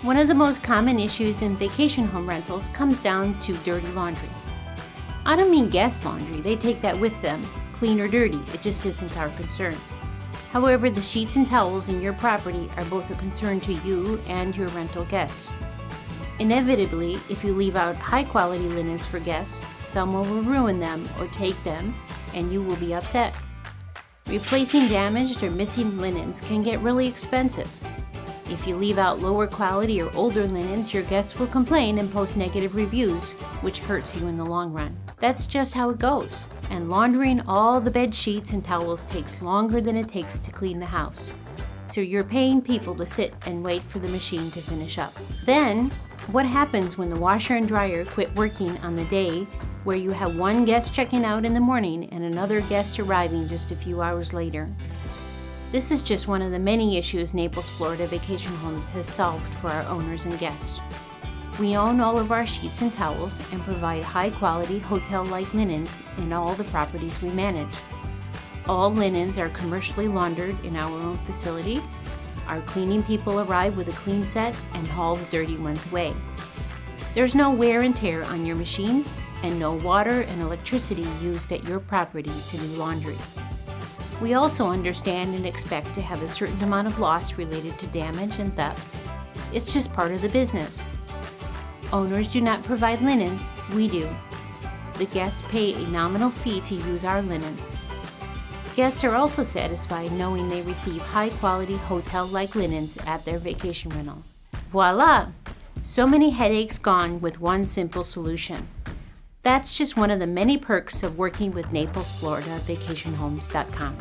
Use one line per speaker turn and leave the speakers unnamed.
One of the most common issues in vacation home rentals comes down to dirty laundry. I don't mean guest laundry, they take that with them, clean or dirty, it just isn't our concern. However, the sheets and towels in your property are both a concern to you and your rental guests. Inevitably, if you leave out high-quality linens for guests, someone will ruin them or take them, and you will be upset. Replacing damaged or missing linens can get really expensive. If you leave out lower quality or older linens, your guests will complain and post negative reviews, which hurts you in the long run. That's just how it goes. And laundering all the bed sheets and towels takes longer than it takes to clean the house. So you're paying people to sit and wait for the machine to finish up. Then, what happens when the washer and dryer quit working on the day where you have one guest checking out in the morning and another guest arriving just a few hours later? This is just one of the many issues Naples Florida Vacation Homes has solved for our owners and guests. We own all of our sheets and towels and provide high-quality hotel-like linens in all the properties we manage. All linens are commercially laundered in our own facility. Our cleaning people arrive with a clean set and haul the dirty ones away. There's no wear and tear on your machines and no water and electricity used at your property to do laundry. We also understand and expect to have a certain amount of loss related to damage and theft. It's just part of the business. Owners do not provide linens, we do. The guests pay a nominal fee to use our linens. Guests are also satisfied knowing they receive high-quality hotel-like linens at their vacation rental. Voila! So many headaches gone with one simple solution. That's just one of the many perks of working with Naples Florida Vacationhomes.com.